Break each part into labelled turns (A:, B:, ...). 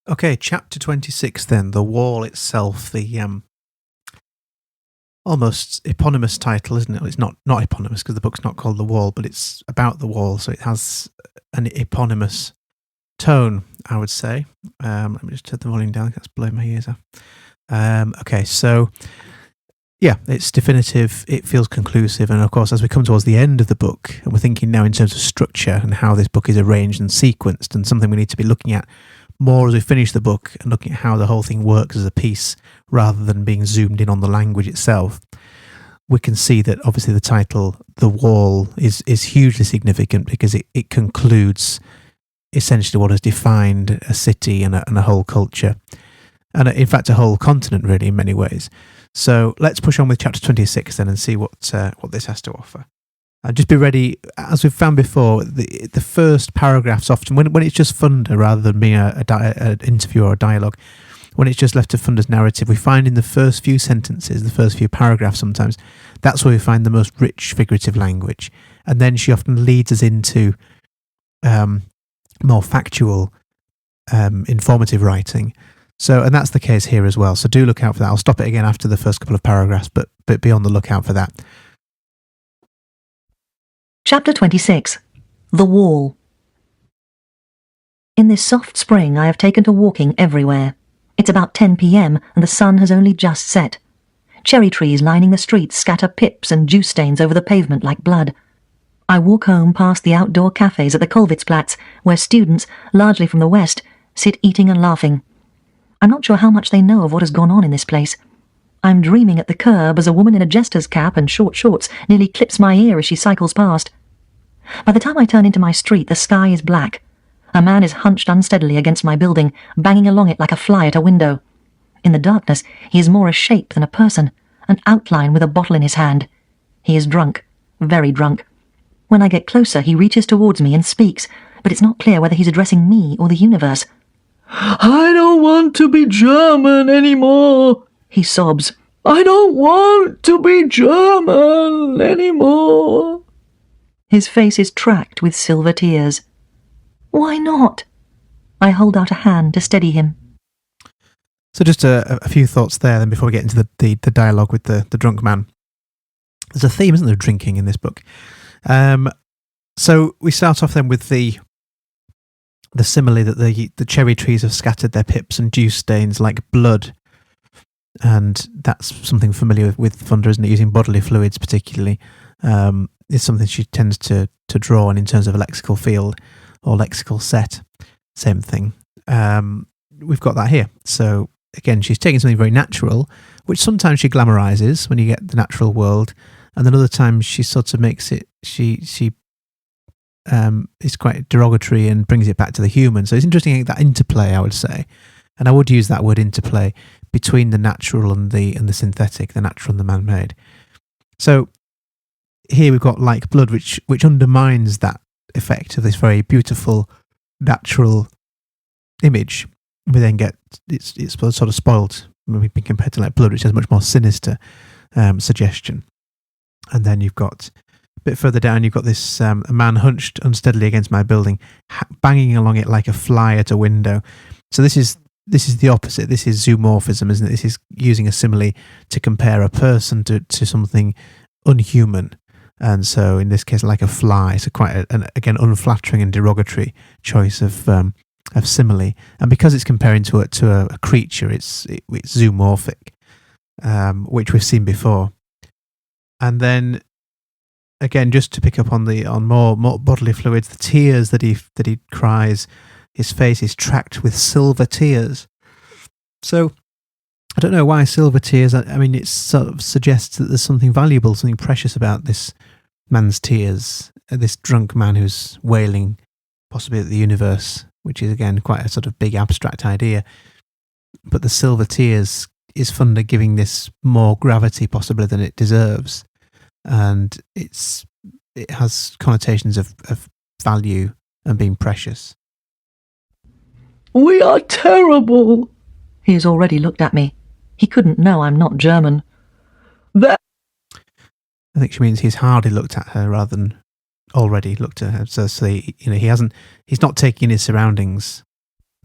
A: Okay, chapter 26 then, the wall itself, the almost eponymous title, isn't it? It's not eponymous because the book's not called The Wall, but it's about the wall, so it has an eponymous tone, I would say. Let me just turn the volume down, that's blowing my ears off. Okay, so yeah, it's definitive, it feels conclusive, and of course as we come towards the end of the book, and we're thinking now in terms of structure and how this book is arranged and sequenced, and something we need to be looking at more as we finish the book and looking at how the whole thing works as a piece rather than being zoomed in on the language itself, we can see that obviously the title, The Wall, is hugely significant because it concludes essentially what has defined a city and a whole culture, and in fact a whole continent really in many ways. So let's push on with chapter 26 then and see what this has to offer. Just be ready, as we've found before, the first paragraphs often, when it's just Funder rather than being an interview or a dialogue, when it's just left to Funder's narrative, we find in the first few sentences, the first few paragraphs sometimes, that's where we find the most rich figurative language. And then she often leads us into more factual, informative writing. So, and that's the case here as well. So do look out for that. I'll stop it again after the first couple of paragraphs, but be on the lookout for that.
B: Chapter 26. The Wall. In this soft spring I have taken to walking everywhere. It's about 10 p.m. and the sun has only just set. Cherry trees lining the streets scatter pips and juice stains over the pavement like blood. I walk home past the outdoor cafes at the Kolwitzplatz, where students, largely from the West, sit eating and laughing. I'm not sure how much they know of what has gone on in this place. I'm dreaming at the curb as a woman in a jester's cap and short shorts nearly clips my ear as she cycles past. By the time I turn into my street, the sky is black. A man is hunched unsteadily against my building, banging along it like a fly at a window. In the darkness, he is more a shape than a person, an outline with a bottle in his hand. He is drunk, very drunk. When I get closer, he reaches towards me and speaks, but it's not clear whether he's addressing me or the universe.
C: "I don't want to be German anymore," he sobs. "I don't want to be German anymore."
B: His face is tracked with silver tears. "Why not?" I hold out a hand to steady him.
A: So just a few thoughts there then before we get into the dialogue with the drunk man. There's a theme, isn't there, of drinking in this book. So we start off then with the simile that the cherry trees have scattered their pips and juice stains like blood. And that's something familiar with Funder, isn't it? Using bodily fluids particularly. Is something she tends to draw on in terms of a lexical field or lexical set. Same thing. We've got that here. So again, she's taking something very natural, which sometimes she glamorizes when you get the natural world, and then other times she sort of makes it, she is quite derogatory and brings it back to the human. So it's interesting that interplay, I would say, and I would use that word interplay between the natural and the synthetic, the natural and the man-made. So here we've got like blood, which undermines that effect of this very beautiful natural image. We then get it's sort of spoiled when we've been compared to like blood, which has much more sinister suggestion. And then you've got a bit further down, you've got this a man hunched unsteadily against my building, banging along it like a fly at a window. So this is the opposite. This is zoomorphism, isn't it? This is using a simile to compare a person to something unhuman. And so in this case, like a fly. So quite an again unflattering and derogatory choice of simile. And because it's comparing to a creature, it's zoomorphic, which we've seen before. And then again, just to pick up on more bodily fluids, the tears that he cries, his face is tracked with silver tears. So I don't know why silver tears. I mean, it sort of suggests that there's something valuable, something precious about this man's tears, this drunk man who's wailing possibly at the universe, which is again quite a sort of big abstract idea. But the silver tears is Funder giving this more gravity possibly than it deserves. And it has connotations of value and being precious.
C: "We are terrible."
B: He has already looked at me. He couldn't know I'm not German.
C: That
A: I think she means he's hardly looked at her rather than already looked at her. So he's not taking in his surroundings,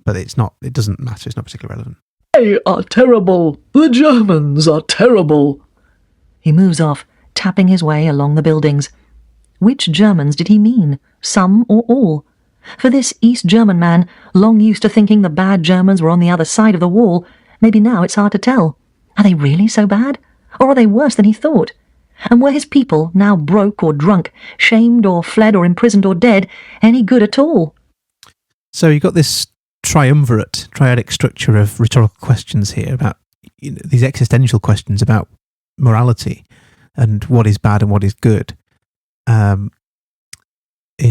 A: but it doesn't matter. It's not particularly relevant.
C: they are terrible. The Germans are terrible.
B: He moves off, tapping his way along the buildings. Which Germans did he mean? Some or all? For this East German man, long used to thinking the bad Germans were on the other side of the wall, maybe now it's hard to tell. Are they really so bad? Or are they worse than he thought? And were his people, now broke or drunk, shamed or fled or imprisoned or dead, any good at all?
A: So you've got this triadic structure of rhetorical questions here about these existential questions about morality and what is bad and what is good. In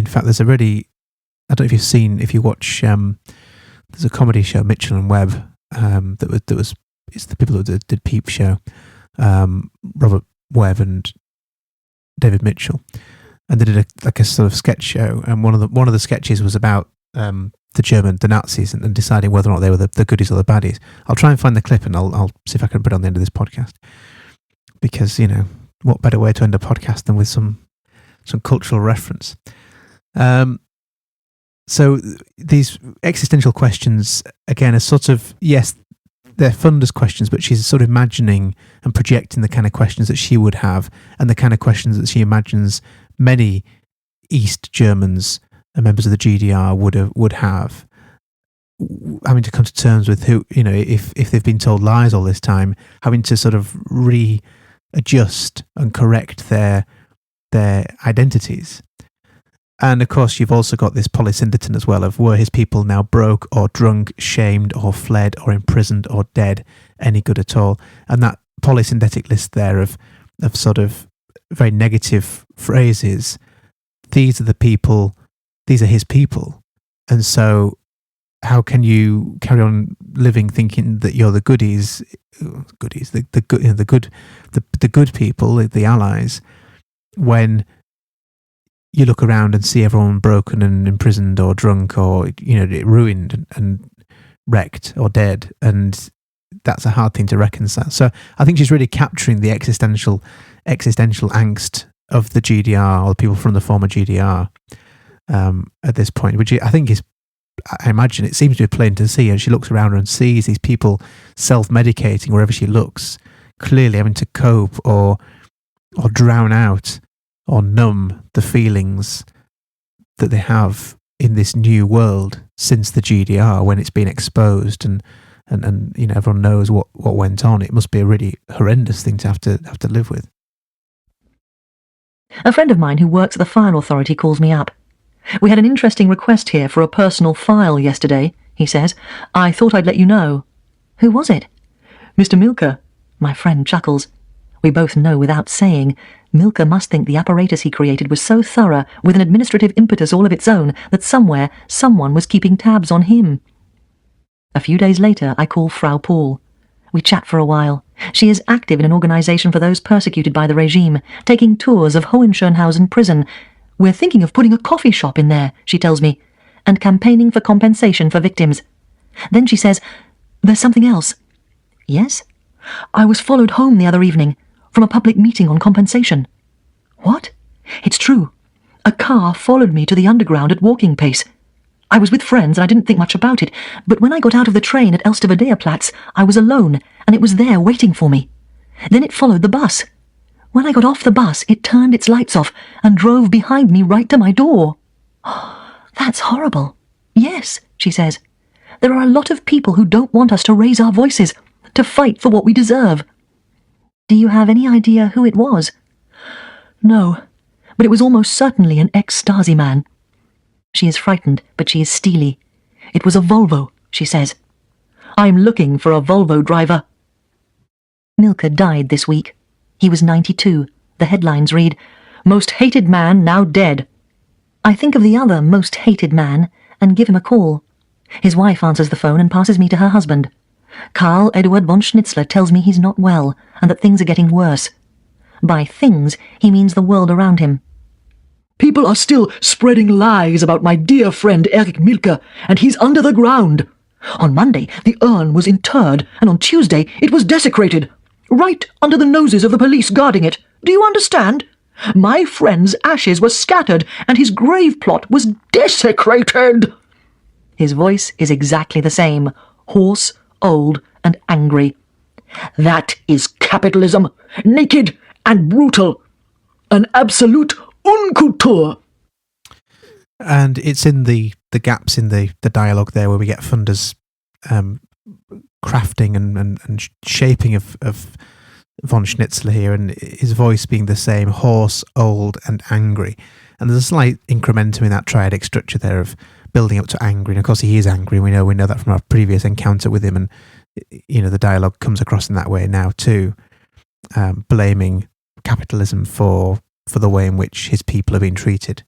A: fact, there's I don't know if you watch, there's a comedy show, Mitchell and Webb, it's the people who did Peep Show, Robert Webb and David Mitchell, and they did a sort of sketch show, and one of the sketches was about the Nazis and deciding whether or not they were the goodies or the baddies. I'll try and find the clip and I'll see if I can put it on the end of this podcast, because what better way to end a podcast than with some cultural reference. So these existential questions, again, are sort of, yes, they're fun as questions, but she's sort of imagining and projecting the kind of questions that she would have and the kind of questions that she imagines many East Germans and members of the GDR would have, having to come to terms with who, if they've been told lies all this time, having to sort of readjust and correct their identities. And of course, you've also got this polysyndeton as well of, were his people now broke or drunk, shamed or fled or imprisoned or dead, any good at all? And that polysynthetic list there of sort of very negative phrases, these are the people, these are his people. And so how can you carry on living thinking that you're the goodies, the good people, the allies, when you look around and see everyone broken and imprisoned or drunk or ruined and wrecked or dead, and that's a hard thing to reconcile. So I think she's really capturing the existential angst of the GDR, or the people from the former GDR at this point, which I think is, I imagine it seems to be plain to see, as she looks around and sees these people self-medicating wherever she looks, clearly having to cope or drown out or numb the feelings that they have in this new world since the GDR, when it's been exposed and everyone knows what went on. It must be a really horrendous thing to have to live with.
B: A friend of mine who works at the fire authority calls me up. We had an interesting request here for a personal file yesterday, he says. I thought I'd let you know. Who was it? Mr. Milker. My friend chuckles. We both know without saying, Milker must think the apparatus he created was so thorough, with an administrative impetus all of its own, that somewhere someone was keeping tabs on him. A few days later, I call Frau Paul. We chat for a while. She is active in an organisation for those persecuted by the regime, taking tours of Hohenschönhausen prison. We're thinking of putting a coffee shop in there, she tells me, and campaigning for compensation for victims. Then she says, there's something else. Yes? I was followed home the other evening, from a public meeting on compensation. What? It's true. A car followed me to the underground at walking pace. I was with friends and I didn't think much about it, but when I got out of the train at Elsterwerdeerplatz, I was alone, and it was there waiting for me. Then it followed the bus. When I got off the bus, it turned its lights off and drove behind me right to my door. Oh, that's horrible. Yes, she says. There are a lot of people who don't want us to raise our voices, to fight for what we deserve. Do you have any idea who it was? No, but it was almost certainly an ex-Stasi man. She is frightened, but she is steely. It was a Volvo, she says. I'm looking for a Volvo driver. Milker died this week. He was 92. The headlines read, Most hated man now dead. I think of the other most hated man and give him a call. His wife answers the phone and passes me to her husband. Karl Eduard von Schnitzler tells me he's not well and that things are getting worse. By things, he means the world around him.
C: People are still spreading lies about my dear friend Erich Milker, and he's under the ground. On Monday, the urn was interred, and on Tuesday, it was desecrated. Right under the noses of the police guarding it. Do you understand? My friend's ashes were scattered, and his grave plot was desecrated.
B: His voice is exactly the same, hoarse, old, and angry.
C: That is capitalism, naked and brutal. An absolute unkultur.
A: And it's in the gaps in the dialogue there where we get Funder's crafting and shaping of von Schnitzler here, and his voice being the same, hoarse, old, and angry. And there's a slight incrementum in that triadic structure there of building up to angry. And of course, he is angry. We know that from our previous encounter with him, and the dialogue comes across in that way now too, blaming capitalism for the way in which his people are being treated.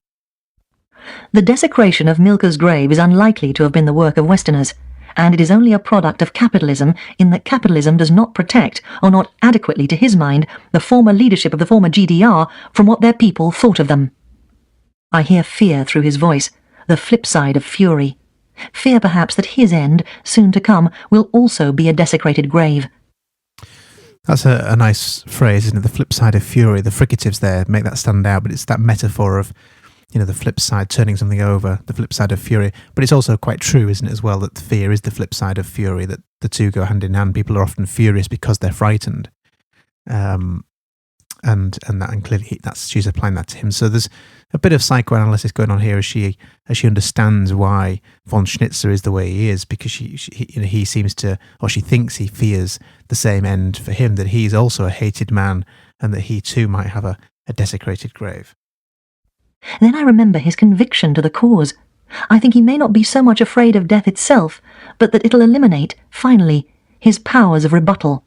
B: The desecration of Milke's grave is unlikely to have been the work of Westerners, and it is only a product of capitalism in that capitalism does not protect, or not adequately to his mind, the former leadership of the former GDR from what their people thought of them. I hear fear through his voice, the flip side of fury. Fear perhaps that his end, soon to come, will also be a desecrated grave.
A: That's a nice phrase, isn't it? The flip side of fury. The fricatives there make that stand out, but it's that metaphor of the flip side, turning something over, the flip side of fury. But it's also quite true, isn't it, as well, that fear is the flip side of fury, that the two go hand in hand. People are often furious because they're frightened. And clearly she's applying that to him. So there's a bit of psychoanalysis going on here as she understands why von Schnitzler is the way he is, because he seems to, or she thinks he fears the same end for him, that he's also a hated man and that he too might have a desecrated grave.
B: Then I remember his conviction to the cause. I think he may not be so much afraid of death itself, but that it'll eliminate, finally, his powers of rebuttal.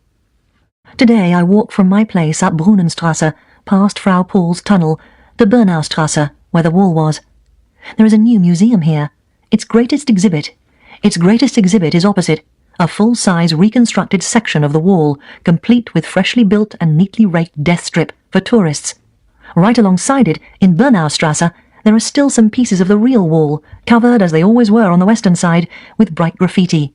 B: Today I walk from my place up Brunnenstrasse, past Frau Paul's tunnel, to Bernaustrasse, where the wall was. There is a new museum here. Its greatest exhibit is opposite, a full-size reconstructed section of the wall, complete with freshly built and neatly raked death strip for tourists. Right alongside it, in Bernaustrasse, there are still some pieces of the real wall, covered, as they always were on the western side, with bright graffiti.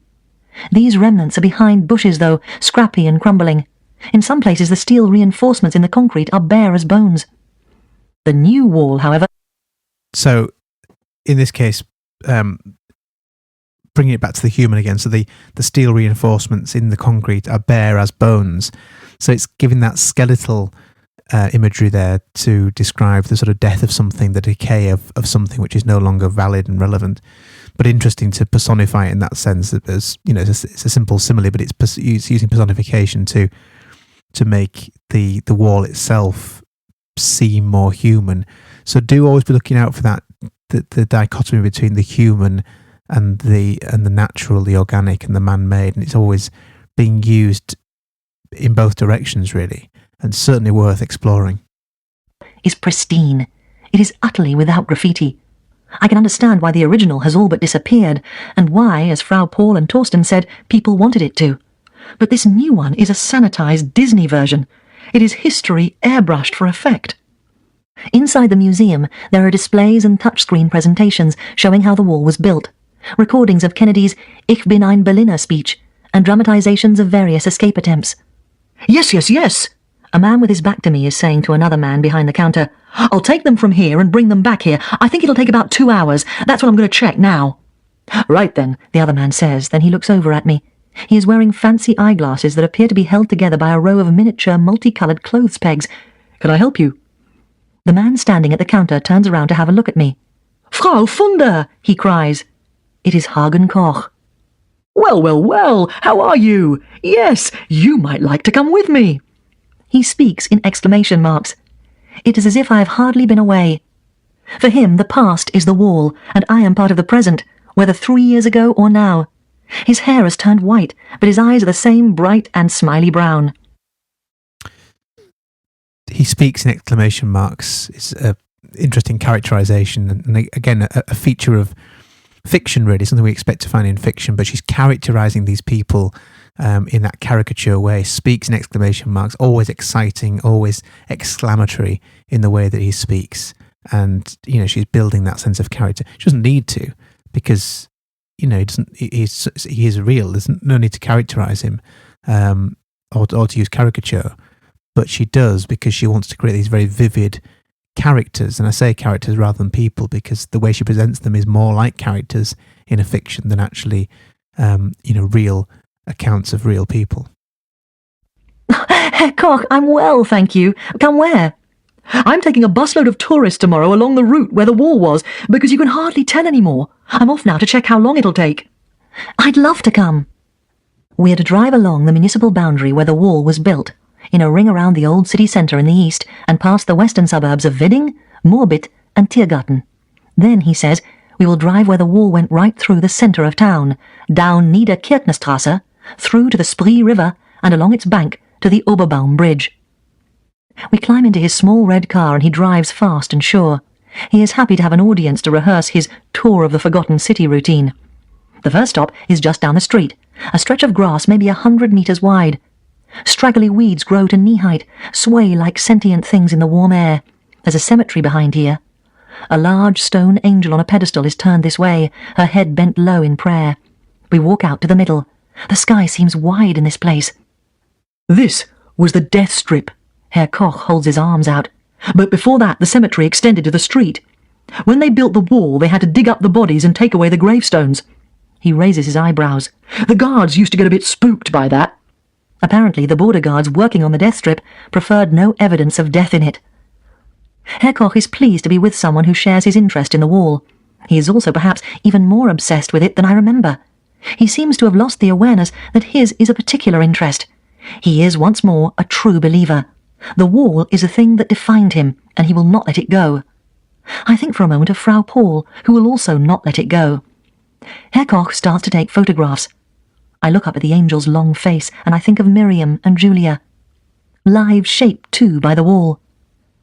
B: These remnants are behind bushes, though, scrappy and crumbling. In some places the steel reinforcements in the concrete are bare as bones. The new wall, however...
A: So, in this case, bringing it back to the human again, so the steel reinforcements in the concrete are bare as bones. So it's giving that skeletal imagery there to describe the sort of death of something, the decay of something which is no longer valid and relevant. But interesting to personify it in that sense. That there's, it's a simple simile, but it's using personification to make the wall itself seem more human. So do always be looking out for that, the dichotomy between the human and the natural, the organic and the man-made, and it's always being used in both directions, really, and certainly worth exploring.
B: Is pristine. It is utterly without graffiti. I can understand why the original has all but disappeared, and why, as Frau Paul and Torsten said, people wanted it to. But this new one is a sanitized Disney version. It is history airbrushed for effect. Inside the museum, there are displays and touchscreen presentations showing how the wall was built, recordings of Kennedy's Ich bin ein Berliner speech, and dramatizations of various escape attempts.
C: Yes, yes, yes,
B: a man with his back to me is saying to another man behind the counter,
C: I'll take them from here and bring them back here. I think it'll take about 2 hours. That's what I'm going to check now.
B: Right then, the other man says, then he looks over at me. He is wearing fancy eyeglasses that appear to be held together by a row of miniature multicoloured clothes pegs.
C: Can I help you?
B: The man standing at the counter turns around to have a look at me.
C: Frau Funder, he cries.
B: It is Hagen Koch.
C: Well, well, well, how are you? Yes, you might like to come with me.
B: He speaks in exclamation marks. It is as if I have hardly been away. For him, the past is the wall, and I am part of the present, whether 3 years ago or now. His hair has turned white, but his eyes are the same bright and smiley brown.
A: He speaks in exclamation marks. It's an interesting characterization, and again, a feature of fiction, really, something we expect to find in fiction, but she's characterizing these people in that caricature way, speaks in exclamation marks, always exciting, always exclamatory in the way that he speaks. And, she's building that sense of character. She doesn't need to, because, he is real. There's no need to characterize him or to use caricature, but she does because she wants to create these very vivid characters. And I say characters rather than people because the way she presents them is more like characters in a fiction than actually, real accounts of real people.
C: Herr Koch, I'm well, thank you. Come where? I'm taking a busload of tourists tomorrow along the route where the wall was, because you can hardly tell anymore. I'm off now to check how long it'll take.
B: I'd love to come. We're to drive along the municipal boundary where the wall was built, in a ring around the old city centre in the east, and past the western suburbs of Wedding, Moorbit and Tiergarten. Then, he says, we will drive where the wall went right through the centre of town, down Niederkirchnerstrasse, through to the Spree River, and along its bank to the Oberbaum Bridge. We climb into his small red car and he drives fast and sure. He is happy to have an audience to rehearse his tour of the forgotten city routine. The first stop is just down the street, a stretch of grass maybe 100 metres wide. Straggly weeds grow to knee-height, sway like sentient things in the warm air. There's a cemetery behind here. A large stone angel on a pedestal is turned this way, her head bent low in prayer. We walk out to the middle. The sky seems wide in this place.
C: This was the death strip.
B: Herr Koch holds his arms out.
C: But before that, the cemetery extended to the street. When they built the wall, they had to dig up the bodies and take away the gravestones.
B: He raises his eyebrows.
C: The guards used to get a bit spooked by that.
B: Apparently, the border guards working on the death strip preferred no evidence of death in it. Herr Koch is pleased to be with someone who shares his interest in the wall. He is also perhaps even more obsessed with it than I remember. He seems to have lost the awareness that his is a particular interest. He is once more a true believer. The wall is a thing that defined him, and he will not let it go. I think for a moment of Frau Paul, who will also not let it go. Herr Koch starts to take photographs. I look up at the angel's long face, and I think of Miriam and Julia. Live shaped, too, by the wall.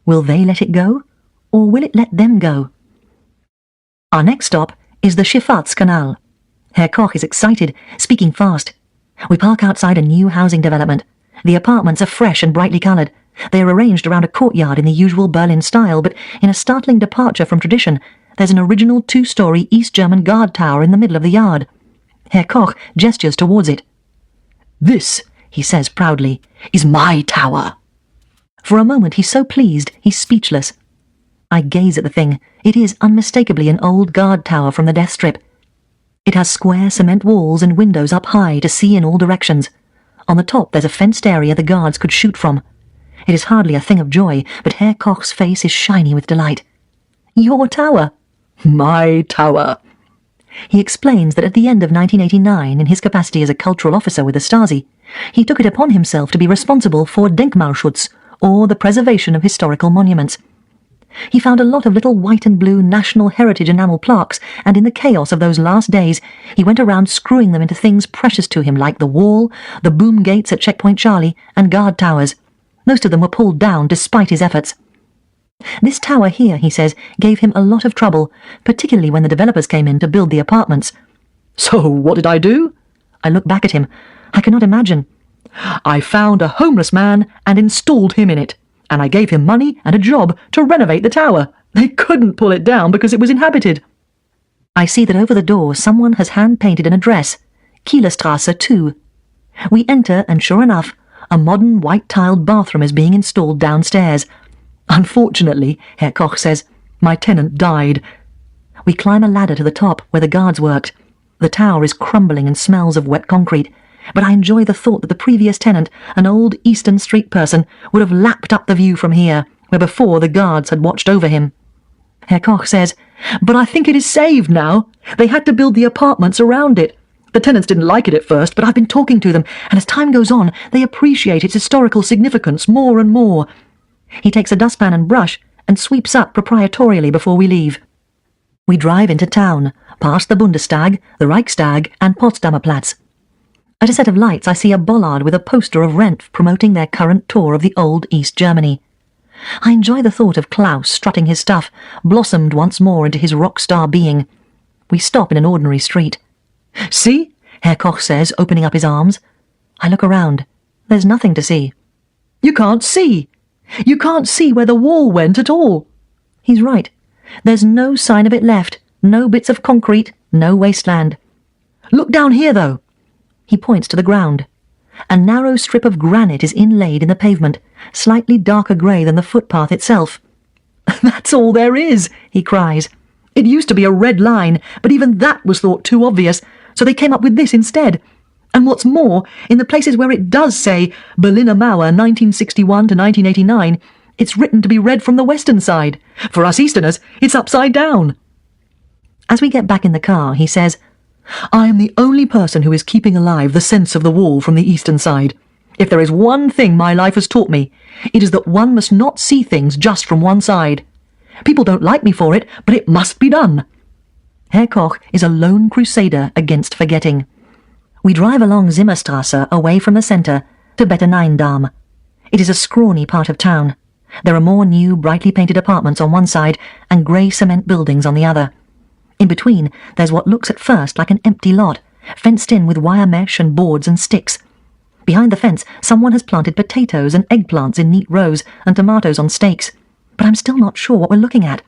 B: Will they let it go, or will it let them go? Our next stop is the Schifffahrtskanal. Herr Koch is excited, speaking fast. We park outside a new housing development. The apartments are fresh and brightly coloured. They are arranged around a courtyard in the usual Berlin style, but in a startling departure from tradition, there's an original 2-storey East German guard tower in the middle of the yard. Herr Koch gestures towards it.
C: This, he says proudly, is my tower.
B: For a moment he's so pleased he's speechless. I gaze at the thing. It is unmistakably an old guard tower from the death strip. It has square cement walls and windows up high to see in all directions. On the top there's a fenced area the guards could shoot from. It is hardly a thing of joy, but Herr Koch's face is shiny with delight. Your tower?
C: My tower.
B: He explains that at the end of 1989, in his capacity as a cultural officer with the Stasi, he took it upon himself to be responsible for Denkmalschutz, or the preservation of historical monuments. He found a lot of little white and blue national heritage enamel plaques, and in the chaos of those last days, he went around screwing them into things precious to him like the wall, the boom gates at Checkpoint Charlie, and guard towers. Most of them were pulled down despite his efforts. This tower here, he says, gave him a lot of trouble, particularly when the developers came in to build the apartments.
C: So what did I do?
B: I look back at him. I cannot imagine.
C: I found a homeless man and installed him in it, and I gave him money and a job to renovate the tower. They couldn't pull it down because it was inhabited.
B: I see that over the door someone has hand-painted an address, Kielerstrasse 2. We enter, and sure enough, a modern white-tiled bathroom is being installed downstairs. Unfortunately, Herr Koch says, my tenant died. We climb a ladder to the top where the guards worked. The tower is crumbling and smells of wet concrete, but I enjoy the thought that the previous tenant, an old Eastern Street person, would have lapped up the view from here, where before the guards had watched over him.
C: Herr Koch says, but I think it is saved now. They had to build the apartments around it. The tenants didn't like it at first, but I've been talking to them, and as time goes on, they appreciate its historical significance more and more.
B: He takes a dustpan and brush and sweeps up proprietorially before we leave. We drive into town, past the Bundestag, the Reichstag, and Potsdamer Platz. At a set of lights I see a bollard with a poster of Renf promoting their current tour of the old East Germany. I enjoy the thought of Klaus strutting his stuff, blossomed once more into his rock-star being. We stop in an ordinary street.
C: See?
B: Herr Koch says, opening up his arms. I look around. There's nothing to see.
C: You can't see. You can't see where the wall went at all.
B: He's right. There's no sign of it left, no bits of concrete, no wasteland.
C: Look down here, though.
B: He points to the ground. A narrow strip of granite is inlaid in the pavement, slightly darker grey than the footpath itself.
C: That's all there is, he cries. It used to be a red line, but even that was thought too obvious, so they came up with this instead. And what's more, in the places where it does say Berliner Mauer 1961 to 1989, it's written to be read from the western side. For us Easterners, it's upside down.
B: As we get back in the car, he says,
C: I am the only person who is keeping alive the sense of the wall from the eastern side. If there is one thing my life has taught me, it is that one must not see things just from one side. People don't like me for it, but it must be done.
B: Herr Koch is a lone crusader against forgetting. We drive along Zimmerstrasse away from the centre to Betteneindamm. It is a scrawny part of town. There are more new, brightly painted apartments on one side and grey cement buildings on the other. In between, there's what looks at first like an empty lot, fenced in with wire mesh and boards and sticks. Behind the fence, someone has planted potatoes and eggplants in neat rows and tomatoes on stakes. But I'm still not sure what we're looking at.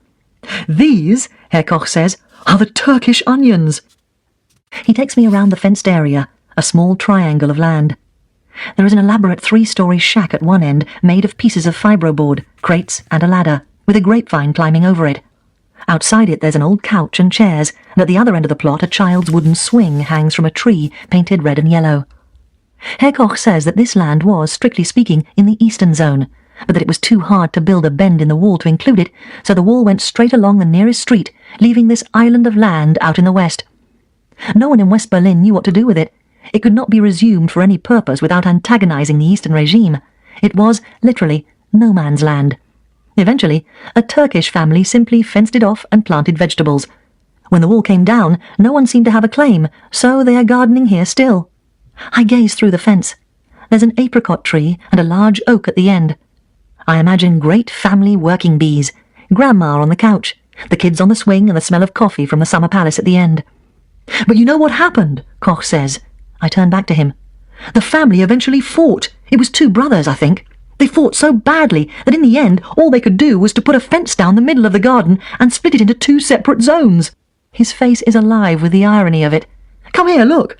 C: These, Herr Koch says, are the Turkish onions.
B: He takes me around the fenced area, a small triangle of land. There is an elaborate 3-story shack at one end made of pieces of fibroboard, crates and a ladder, with a grapevine climbing over it. Outside it there's an old couch and chairs, and at the other end of the plot a child's wooden swing hangs from a tree painted red and yellow. Herr Koch says that this land was, strictly speaking, in the eastern zone, but that it was too hard to build a bend in the wall to include it, so the wall went straight along the nearest street, leaving this island of land out in the west. No one in West Berlin knew what to do with it. It could not be resumed for any purpose without antagonizing the eastern regime. It was, literally, no man's land. Eventually, a Turkish family simply fenced it off and planted vegetables. When the wall came down, no one seemed to have a claim, so they are gardening here still. I gaze through the fence. There's an apricot tree and a large oak at the end. I imagine great family working bees, Grandma on the couch, the kids on the swing and the smell of coffee from the summer palace at the end.
C: But you know what happened, Koch says.
B: I turn back to him.
C: The family eventually fought. It was 2 brothers, I think. They fought so badly that in the end all they could do was to put a fence down the middle of the garden and split it into 2 separate zones.
B: His face is alive with the irony of it.
C: Come here, look.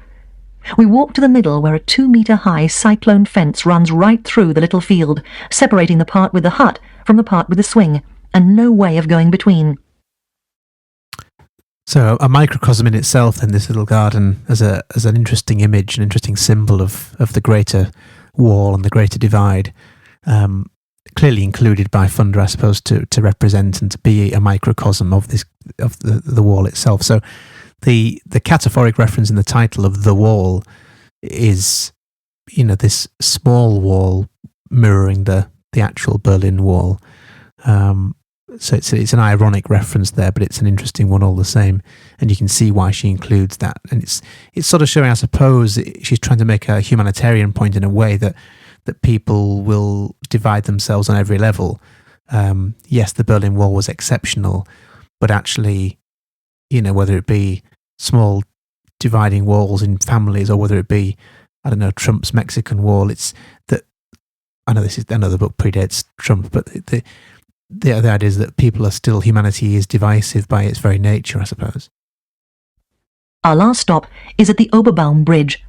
B: We walk to the middle where a 2-metre-high cyclone fence runs right through the little field, separating the part with the hut from the part with the swing, and no way of going between.
A: So a microcosm in itself, then, this little garden as an interesting image, an interesting symbol of the greater wall and the greater divide, clearly included by Funder, I suppose, to represent and to be a microcosm of the wall itself. So the cataphoric reference in the title of The Wall is, this small wall mirroring the actual Berlin Wall. So it's an ironic reference there, but it's an interesting one all the same, and you can see why she includes that. And it's sort of showing, I suppose, she's trying to make a humanitarian point in a way that people will divide themselves on every level. Yes, the Berlin Wall was exceptional, but actually, whether it be small dividing walls in families or whether it be, I don't know, Trump's Mexican wall, it's that, I know the book predates Trump, but the idea is that humanity is divisive by its very nature, I suppose.
B: Our last stop is at the Oberbaum Bridge.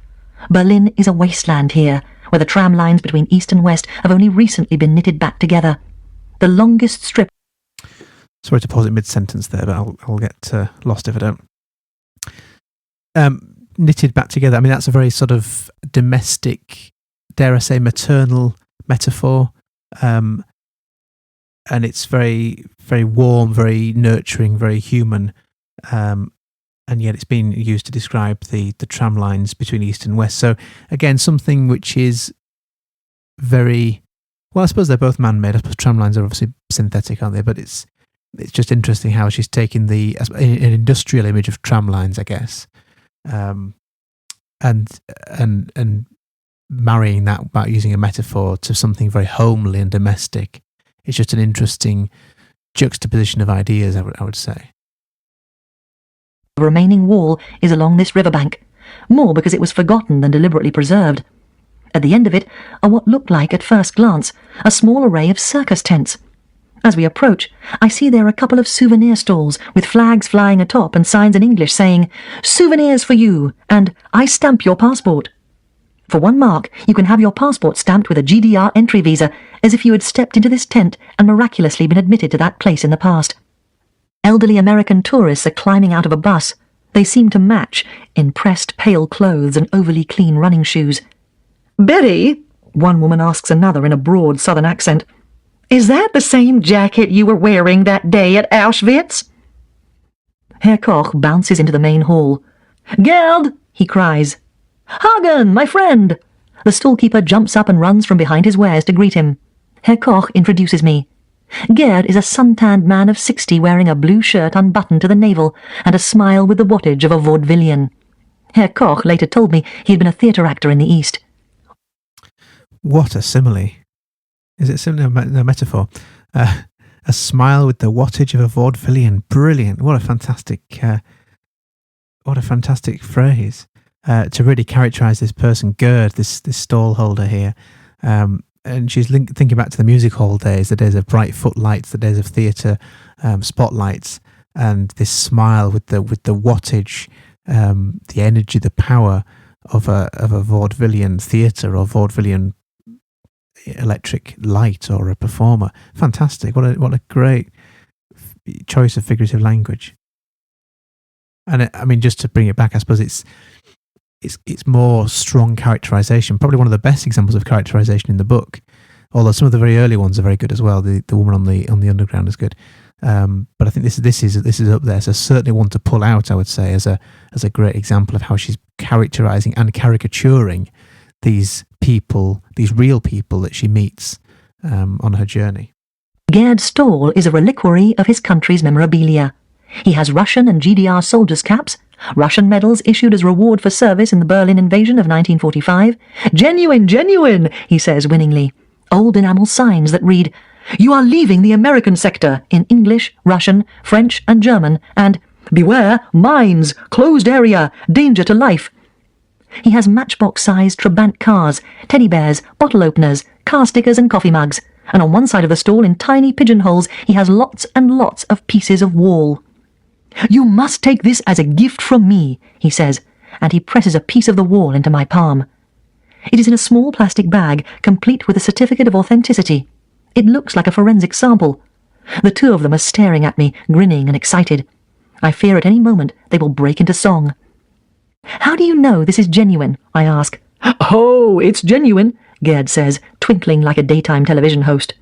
B: Berlin is a wasteland here, where the tram lines between east and west have only recently been knitted back together. The longest strip...
A: Sorry to pause it mid-sentence there, but I'll get lost if I don't. Knitted back together, I mean, that's a very sort of domestic, dare I say, maternal metaphor. And it's very, very warm, very nurturing, very human. And yet it's been used to describe the tram lines between east and west. So again, something which is very, well, I suppose they're both man-made. I suppose tram lines are obviously synthetic, aren't they? But it's just interesting how she's taken an industrial image of tram lines, I guess, and marrying that by using a metaphor to something very homely and domestic. It's just an interesting juxtaposition of ideas, I would say.
B: The remaining wall is along this riverbank, more because it was forgotten than deliberately preserved. At the end of it are what looked like, at first glance, a small array of circus tents. As we approach, I see there are a couple of souvenir stalls with flags flying atop and signs in English saying, "Souvenirs for you," and "I stamp your passport." For 1 mark, you can have your passport stamped with a GDR entry visa, as if you had stepped into this tent and miraculously been admitted to that place in the past. Elderly American tourists are climbing out of a bus. They seem to match in pressed pale clothes and overly clean running shoes.
C: "Betty,"
B: one woman asks another in a broad southern accent,
C: "is that the same jacket you were wearing that day at Auschwitz?"
B: Herr Koch bounces into the main hall.
C: "Gerd,"
B: he cries.
C: "Hagen, my friend."
B: The stallkeeper jumps up and runs from behind his wares to greet him. Herr Koch introduces me. Gerd is a sun-tanned man of 60 wearing a blue shirt unbuttoned to the navel and a smile with the wattage of a vaudevillian. Herr Koch later told me he had been a theatre actor in the East.
A: What a simile. Is it simile? No, metaphor. A smile with the wattage of a vaudevillian. Brilliant. What a fantastic phrase. To really characterise this person, Gerd, this stall holder here. And she's thinking back to the music hall days, the days of bright footlights, the days of theatre spotlights, and this smile with the wattage, the energy, the power of a vaudevillian theatre or vaudevillian electric light or a performer. Fantastic! What a great choice of figurative language. And I mean, just to bring it back, I suppose it's more strong characterization. Probably one of the best examples of characterization in the book. Although some of the very early ones are very good as well. The woman on the underground is good. But I think this is up there. So certainly one to pull out, I would say, as a great example of how she's characterizing and caricaturing these people, these real people that she meets on her journey.
B: Gerd's stall is a reliquary of his country's memorabilia. He has Russian and GDR soldiers' caps, Russian medals issued as reward for service in the Berlin invasion of 1945. "Genuine, genuine," he says winningly. Old enamel signs that read, "You are leaving the American sector," in English, Russian, French and German, and "Beware, mines, closed area, danger to life." He has matchbox-sized Trabant cars, teddy bears, bottle openers, car stickers and coffee mugs, and on one side of the stall in tiny pigeonholes he has lots and lots of pieces of wall. "You must take this as a gift from me," he says, and he presses a piece of the wall into my palm. It is in a small plastic bag, complete with a certificate of authenticity. It looks like a forensic sample. The two of them are staring at me, grinning and excited. I fear at any moment they will break into song. "How do you know this is genuine?" I ask.
C: "Oh, it's genuine,"
B: Gerd says, twinkling like a daytime television host.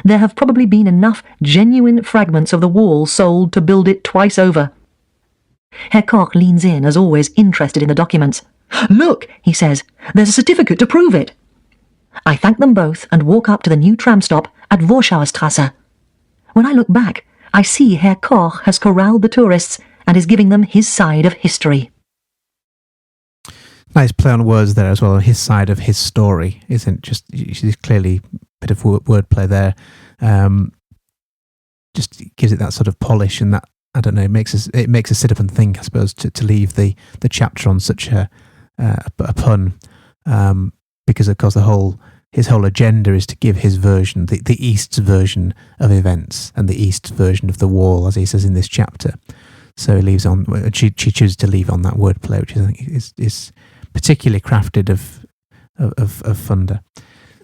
B: There have probably been enough genuine fragments of the wall sold to build it twice over. Herr Koch leans in, as always, interested in the documents.
C: "Look," he says, "there's a certificate to prove it."
B: I thank them both and walk up to the new tram stop at Warschauerstrasse. When I look back, I see Herr Koch has corralled the tourists and is giving them his side of history.
A: Nice play on words there as well, on his side of his story. Isn't just, she's clearly a bit of wordplay there. Just gives it that sort of polish, and that, I don't know, it makes us sit up and think, I suppose, to leave the chapter on such a pun, because of course his whole agenda is to give his version, the East's version of events, and the East's version of the wall, as he says in this chapter. So he leaves on. She chooses to leave on that wordplay, which I think is particularly crafted of thunder.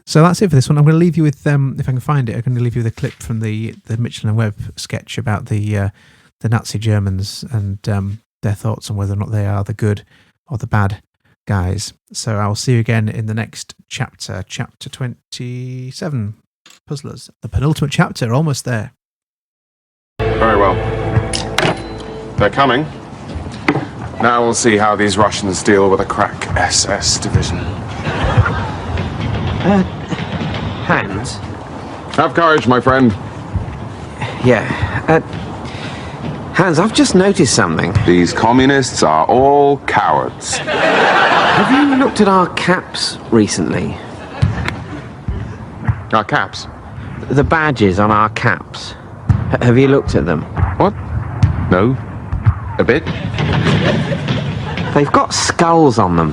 A: So that's it for this one. I'm going to leave you with, if I can find it, I'm going to leave you with a clip from the Mitchell and Webb sketch about the Nazi Germans and their thoughts on whether or not they are the good or the bad guys. So I'll see you again in the next chapter, chapter 27, Puzzlers. The penultimate chapter, almost there.
D: Very well. They're coming. Now we'll see how these Russians deal with a crack SS division.
E: Hans?
D: Have courage, my friend.
E: Yeah. Hans, I've just noticed something.
D: These communists are all cowards.
E: Have you looked at our caps recently?
D: Our caps?
E: The badges on our caps. Have you looked at them?
D: What? No. A bit?
E: They've got skulls on them.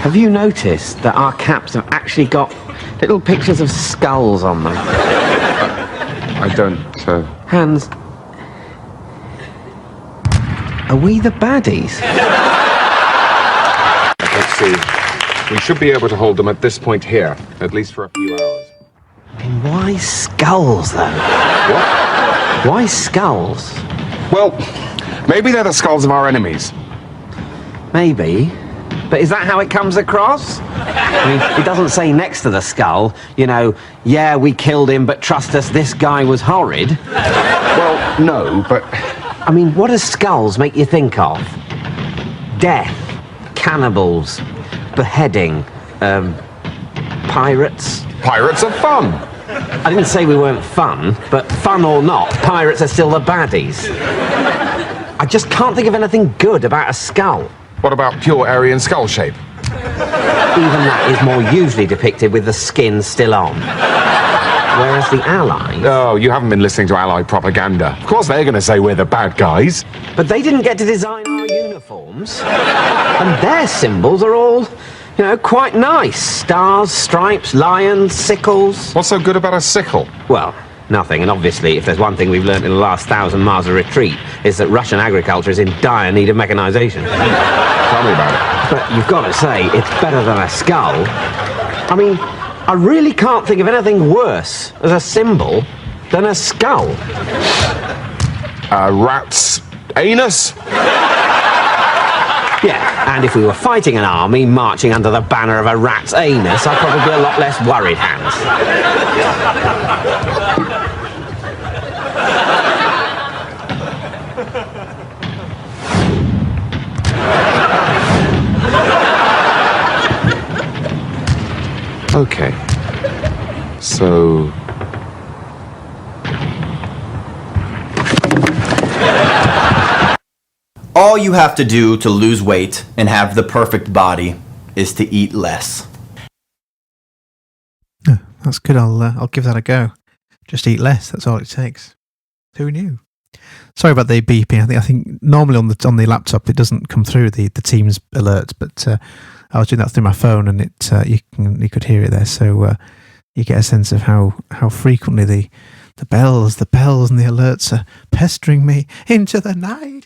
E: Have you noticed that our caps have actually got little pictures of skulls on them?
D: I don't,
E: Hans, are we the baddies?
D: Let's see. We should be able to hold them at this point here, at least for a few hours.
E: I mean, why skulls, though?
D: What?
E: Why skulls?
D: Well, maybe they're the skulls of our enemies.
E: Maybe. But is that how it comes across? I mean, it doesn't say next to the skull, you know, yeah, we killed him, but trust us, this guy was horrid.
D: Well, no, but...
E: I mean, what do skulls make you think of? Death, cannibals, beheading, pirates.
D: Pirates are fun.
E: I didn't say we weren't fun, but fun or not, pirates are still the baddies. I just can't think of anything good about a skull.
D: What about pure Aryan skull shape?
E: Even that is more usually depicted with the skin still on. Whereas the Allies...
D: Oh, you haven't been listening to Allied propaganda. Of course they're going to say we're the bad guys.
E: But they didn't get to design our uniforms. And their symbols are all, you know, quite nice. Stars, stripes, lions, sickles.
D: What's so good about a sickle?
E: Well, nothing. And obviously, if there's one thing we've learnt in the last 1,000 miles of retreat, is that Russian agriculture is in dire need of mechanisation.
D: Tell me about it.
E: But you've got to say, it's better than a skull. I mean, I really can't think of anything worse as a symbol than a skull.
D: A rat's anus?
E: Yeah, and if we were fighting an army marching under the banner of a rat's anus, I'd probably be a lot less worried, Hans.
D: Okay. So...
F: All you have to do to lose weight and have the perfect body is to eat less.
A: Oh, that's good. I'll give that a go. Just eat less. That's all it takes. Who knew? Sorry about the beeping. I think normally on the laptop it doesn't come through the Teams alert, but I was doing that through my phone, and it you could hear it there. So you get a sense of how frequently the bells and the alerts are pestering me into the night.